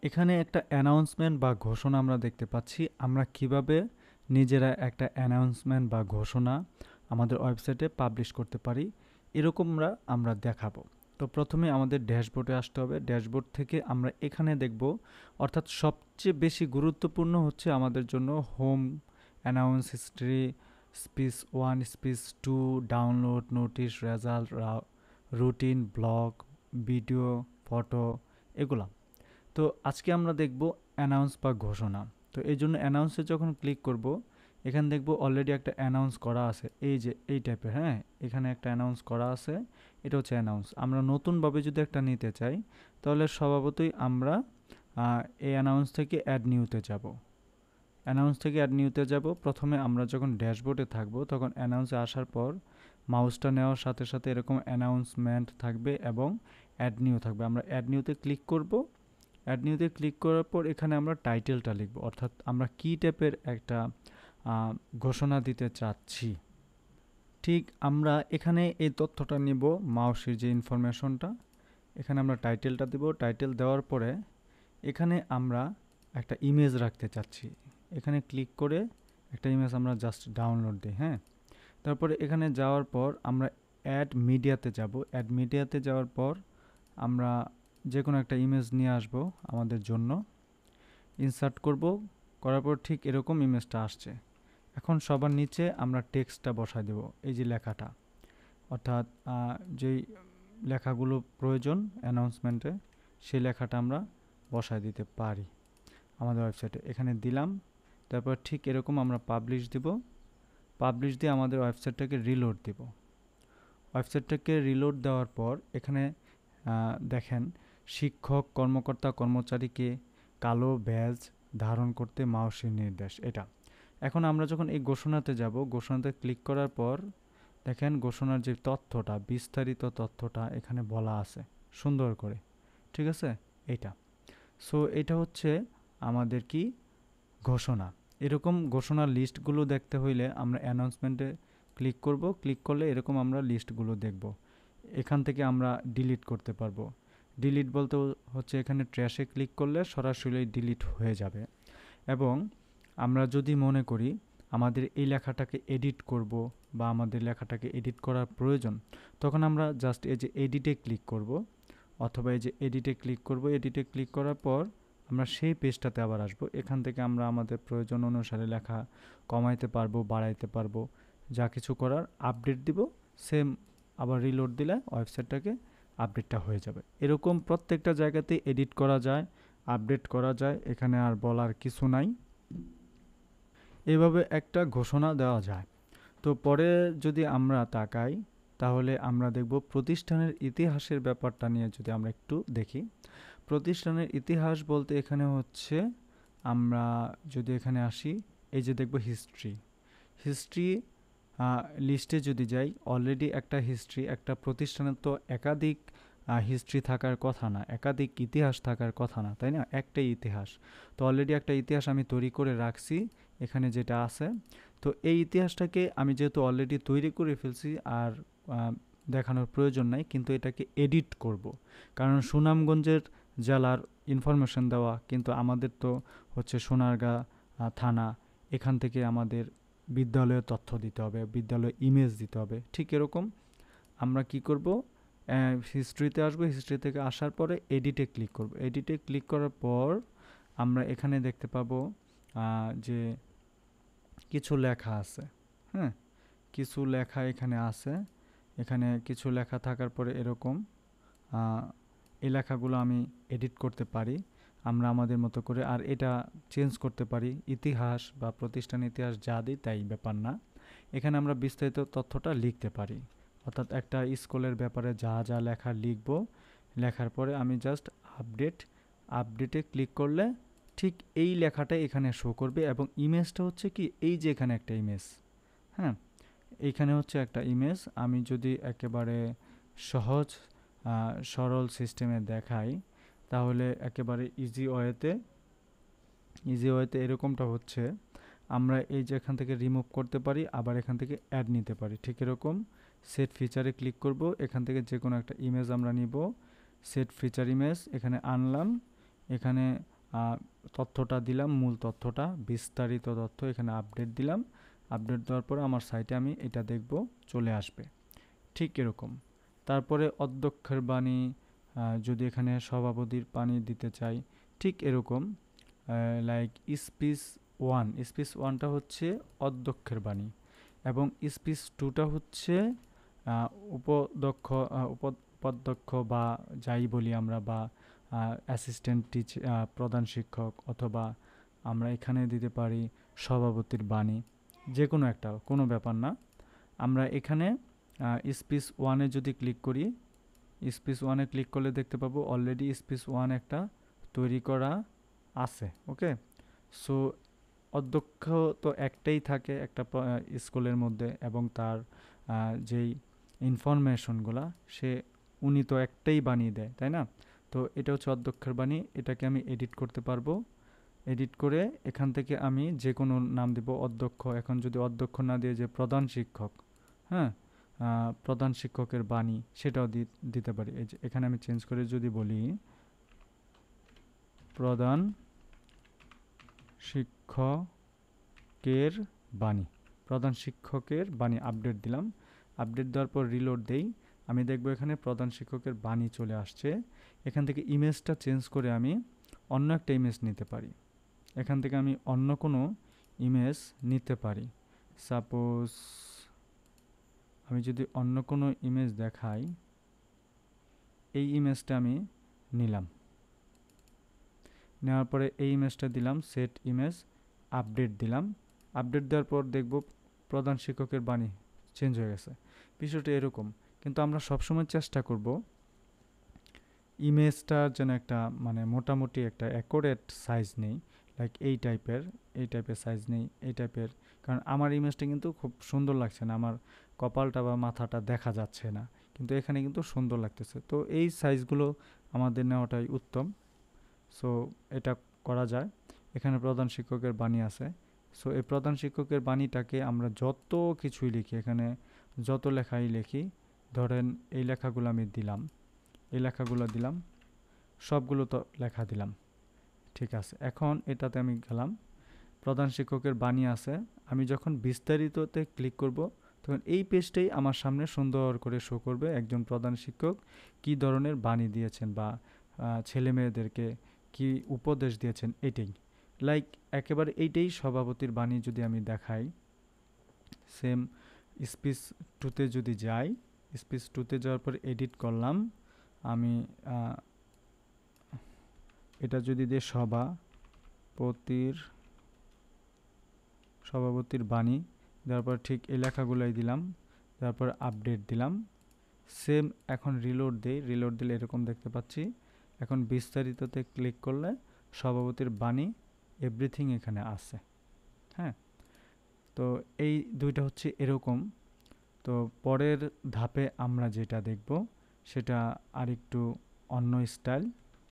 এখানে একটা অ্যানাউন্সমেন্ট বা ঘোষণা আমরা দেখতে পাচ্ছি। আমরা কিভাবে নিজেরা একটা অ্যানাউন্সমেন্ট বা ঘোষণা আমাদের ওয়েবসাইটে পাবলিশ করতে পারি, এরকম আমরা দেখাবো। তো প্রথমে আমাদের ড্যাশবোর্ডে আসতে হবে। ড্যাশবোর্ড থেকে আমরা এখানে দেখব, অর্থাৎ সবচেয়ে বেশি গুরুত্বপূর্ণ হচ্ছে আমাদের জন্য home, announce history, speech 1, speech 2, download, notice, result, routine, blog, video, photo, এগুলা। তো আজকে আমরা দেখব অ্যানাউন্স বা ঘোষণা। তো এই জন্য অ্যানাউন্সে যখন ক্লিক করব, এখানে দেখব অলরেডি একটা অ্যানাউন্স করা আছে, এই যে এই টাইপের। হ্যাঁ, এখানে একটা অ্যানাউন্স করা আছে, এটা হচ্ছে অ্যানাউন্স। আমরা নতুনভাবে যদি একটা নিতে চাই, তাহলে স্বভাবতই আমরা এই অ্যানাউন্স থেকে অ্যাড নিউতে যাব। অ্যানাউন্স থেকে অ্যাড নিউতে যাব। প্রথমে আমরা যখন ড্যাশবোর্ডে থাকব, তখন অ্যানাউন্সে আসার পর মাউসটা নেওয়ার সাথে সাথে এরকম অ্যানাউন্সমেন্ট থাকবে এবং অ্যাড নিউ থাকবে। আমরা অ্যাড নিউতে ক্লিক করব। অ্যাড নিউতে ক্লিক করার পর এখানে আমরা টাইটেলটা লিখব, অর্থাৎ আমরা কী টাইপের একটা ঘোষণা দিতে চাচ্ছি। ঠিক আমরা এখানে এই তথ্যটা নিব, মাউসের যে ইনফরমেশনটা, এখানে আমরা টাইটেলটা দেব। টাইটেল দেওয়ার পরে এখানে আমরা একটা ইমেজ রাখতে চাচ্ছি। এখানে ক্লিক করে একটা ইমেজ আমরা জাস্ট ডাউনলোড দিই। হ্যাঁ, তারপরে এখানে যাওয়ার পর আমরা অ্যাড মিডিয়াতে যাব। অ্যাড মিডিয়াতে যাওয়ার পর আমরা যে কোনো একটা ইমেজ নিয়ে আসব আমাদের জন্য, ইনসার্ট করব। করার পর ঠিক এরকম ইমেজটা আসছে। এখন সবার নিচে আমরা টেক্সটটা বসায় দেব, এই যে লেখাটা, অর্থাৎ যেই লেখাগুলো প্রয়োজন অ্যানাউন্সমেন্টে, সেই লেখাটা আমরা বসায় দিতে পারি আমাদের ওয়েবসাইটে। এখানে দিলাম। তারপর ঠিক এরকম আমরা পাবলিশ দিব। পাবলিশ দিয়ে আমাদের ওয়েবসাইটটাকে রিলোড দিব। ওয়েবসাইটটাকে রিলোড দেওয়ার পর এখানে দেখেন, শিক্ষক, কর্মকর্তা, কর্মচারীকে কালো ব্যাজ ধারণ করতে মাউসের নির্দেশ, এটা। এখন আমরা যখন এই ঘোষণাতে যাব, ঘোষণাতে ক্লিক করার পর দেখেন ঘোষণার যে তথ্যটা, বিস্তারিত তথ্যটা এখানে বলা আছে সুন্দর করে। ঠিক আছে, এইটা। সো এটা হচ্ছে আমাদের কি ঘোষণা। এরকম ঘোষণার লিস্টগুলো দেখতে হইলে আমরা অ্যানাউন্সমেন্টে ক্লিক করব। ক্লিক করলে এরকম আমরা লিস্টগুলো দেখব। এখান থেকে আমরা ডিলিট করতে পারবো। ডিলিট বলতে হচ্ছে এখানে ট্র্যাশে ক্লিক করলে সরাসরি ডিলিট হয়ে যাবে। এবং আমরা যদি মনে করি আমাদের এই লেখাটাকে এডিট করব বা আমাদের লেখাটাকে এডিট করার প্রয়োজন, তখন আমরা জাস্ট এই যে এডিটে ক্লিক করব, অথবা এই যে এডিটে ক্লিক করব। এডিটে ক্লিক করার পর আমরা সেই পেজটাতে আবার আসব। এখান থেকে আমরা আমাদের প্রয়োজন অনুসারে লেখা কমাইতে পারবো, বাড়াইতে পারবো, যা কিছু করার আপডেট দিব। সেম আবার রিলোড দিলে ওয়েবসাইটটাকে আপডেটটা হয়ে যাবে। এরকম প্রত্যেকটা জায়গাতেই এডিট করা যায়, আপডেট করা যায়, এখানে আর বলার কিছু নাই। এভাবে একটা ঘোষণা দেওয়া যায়। তো পরে যদি আমরা তাকাই, তাহলে আমরা দেখব প্রতিষ্ঠানের ইতিহাসের ব্যাপারটা নিয়ে যদি আমরা একটু দেখি। প্রতিষ্ঠানের ইতিহাস বলতে এখানে হচ্ছে, আমরা যদি এখানে আসি, এই যে দেখব হিস্ট্রি। হিস্ট্রি লিস্টে যদি যাই, অলরেডি একটা হিস্ট্রি, একটা প্রতিষ্ঠানের তো একাধিক হিস্ট্রি থাকার কথা না, একাধিক ইতিহাস থাকার কথা না, তাই না? একটাই ইতিহাস। তো অলরেডি একটা ইতিহাস আমি তৈরি করে রাখছি এখানে যেটা আছে। তো এই ইতিহাসটাকে আমি যেহেতু অলরেডি তৈরি করে ফেলছি, আর দেখানোর প্রয়োজন নাই, কিন্তু এটাকে এডিট করব। কারণ সুনামগঞ্জের জেলার ইনফরমেশন দেওয়া, কিন্তু আমাদের তো হচ্ছে সোনারগাঁ থানা, এখান থেকে আমাদের বিদ্যালয়ের তথ্য দিতে হবে, বিদ্যালয়ে ইমেজ দিতে হবে। ঠিক এরকম আমরা কি করব, হিস্ট্রিতে আসবো। হিস্ট্রি থেকে আসার পরে এডিটে ক্লিক করব। এডিটে ক্লিক করার পর আমরা এখানে দেখতে পাবো যে কিছু লেখা আছে। হ্যাঁ, কিছু লেখা এখানে আছে। এখানে কিছু লেখা থাকার পরে এরকম এই লেখাগুলো আমি এডিট করতে পারি আমরা আমাদের মতো করে, আর এটা চেঞ্জ করতে পারি। ইতিহাস বা প্রতিষ্ঠান ইতিহাস যা দিই তাই, ব্যাপার না। এখানে আমরা বিস্তারিত তথ্যটা লিখতে পারি, অর্থাৎ একটা স্কুলের ব্যাপারে যা যা লেখা লিখব। লেখার পরে আমি জাস্ট আপডেটে ক্লিক করলে ঠিক এই লেখাটা এখানে শো করবে। এবং ইমেজটা হচ্ছে কি, এই যে এখানে একটা ইমেজ, হ্যাঁ, এইখানে হচ্ছে একটা ইমেজ। আমি যদি একেবারে সহজ সরল সিস্টেমে দেখাই, তাহলে একেবারে ইজি ওয়েতে এরকমটা হচ্ছে। আমরা এই যে এখান থেকে রিমুভ করতে পারি, আবার এখান থেকে অ্যাড নিতে পারি। ঠিক এরকম সেট ফিচারে ক্লিক করব। এখান থেকে যে কোনো একটা ইমেজ আমরা নিব, সেট ফিচার ইমেজ এখানে আনলাম। এখানে তথ্যটা দিলাম, মূল তথ্যটা, বিস্তারিত তথ্য এখানে আপডেট দিলাম। আপডেট দেওয়ার পরে আমার সাইটে আমি এটা দেখব, চলে আসবে ঠিক এরকম। তারপরে অধ্যক্ষের বাণী, যদি এখানে সভাপতির বাণী দিতে চাই ঠিক এরকম, লাইক স্পিচ ওয়ানটা হচ্ছে অধ্যক্ষের বাণী এবং স্পিচ টুটা হচ্ছে উপদক্ষ উপাধ্যক্ষ বা যাই বলি আমরা, বা অ্যাসিস্ট্যান্ট প্রধান শিক্ষক, অথবা আমরা এখানে দিতে পারি সভাপতির বাণী, যে কোনো একটা, কোনো ব্যাপার না। আমরা এখানে স্পিচ ওয়ানে যদি ক্লিক করি, স্পিচ ওয়ানে ক্লিক করলে দেখতে পাবো অলরেডি স্পিচ ওয়ান একটা তৈরি করা আছে। ওকে, সো অধ্যক্ষ তো একটাই থাকে একটা স্কুলের মধ্যে, এবং তার যেই ইনফরমেশনগুলা উনি তো একটাই বানিয়ে দেয়, তাই না? তো এটা হচ্ছে অধ্যক্ষের বাণী। এটাকে আমি এডিট করতে পারবো। এডিট করে এখান থেকে আমি যে কোনো নাম দেব, অধ্যক্ষ। এখন যদি অধ্যক্ষ না দিয়ে যে প্রধান শিক্ষক, হ্যাঁ, প্রধান শিক্ষকের বাণী, সেটাও দিতে পারি। এই যে এখানে আমি চেঞ্জ করে যদি বলি প্রধান শিক্ষকের বাণী, প্রধান শিক্ষকের বাণী, আপডেট দিলাম। আপডেট দেওয়ার পর রিলোড দেই, আমি দেখব এখানে প্রধান শিক্ষকের বাণী চলে আসছে। এখান থেকে ইমেজটা চেঞ্জ করে আমি অন্য একটা ইমেজ নিতে পারি। এখান থেকে আমি অন্য কোনো ইমেজ নিতে পারি। সাপোজ আমি যদি অন্য কোনো ইমেজ দেখাই, এই ইমেজটা আমি নিলাম, নেওয়ার পরে এই ইমেজটা দিলাম সেট ইমেজ, আপডেট দিলাম। আপডেট দেওয়ার পর দেখব প্রধান শিক্ষকের বাণী চেঞ্জ হয়ে গেছে। বিষয়টা এরকম, কিন্তু আমরা সবসময় চেষ্টা করব ইমেজটার যেন একটা মানে মোটামুটি একটা অ্যাকুরেট সাইজ নেই, লাইক এই টাইপের সাইজ নেই, এই টাইপের। কারণ আমার ইমেজটা কিন্তু খুব সুন্দর লাগছে না, আমার কপালটা বা মাথাটা দেখা যাচ্ছে না, কিন্তু এখানে কিন্তু সুন্দর লাগতেছে। তো এই সাইজগুলো আমাদের নেওয়াটাই উত্তম। সো এটা করা যায়। এখানে প্রধান শিক্ষকের বাণী আছে। সো এই প্রধান শিক্ষকের বাণীটাকে আমরা যত কিছুই লিখি, এখানে যত লেখাই লিখি, ধরেন এই লেখাগুলো আমি দিলাম, এই লেখাগুলো দিলাম, সবগুলো তো লেখা দিলাম, ঠিক আছে। এখন এটাতে আমি গেলাম, প্রধান শিক্ষকের বাণী আছে। আমি যখন বিস্তারিততে ক্লিক করব, তখন এই পেজটাই আমার সামনে সুন্দর করে শো করবে একজন প্রধান শিক্ষক কী ধরনের বাণী দিয়েছেন, বা ছেলে মেয়েদেরকে কী উপদেশ দিয়েছেন, এটাই লাইক একেবারে এইটাই সভাপতির বাণী। যদি আমি দেখাই, সেম স্পিচ টুতে যদি যাই, স্পিচ টুতে যাওয়ার পর এডিট করলাম আমি, এটা যদি দিয়ে সভাপতির বাণী দেওয়ার পর ঠিক এই লেখাগুলোই দিলাম, তারপর আপডেট দিলাম, সেম। এখন রিলোড দেই, রিলোড দিলে এরকম দেখতে পাচ্ছি। এখন বিস্তারিততে ক্লিক করলে সভাপতির বাণী এভরিথিং এখানে আছে। হ্যাঁ, তো এই দুইটা হচ্ছে এরকম। তো পরের ধাপে আমরা যেটা দেখব সেটা আরেকটু অন্য স্টাইল।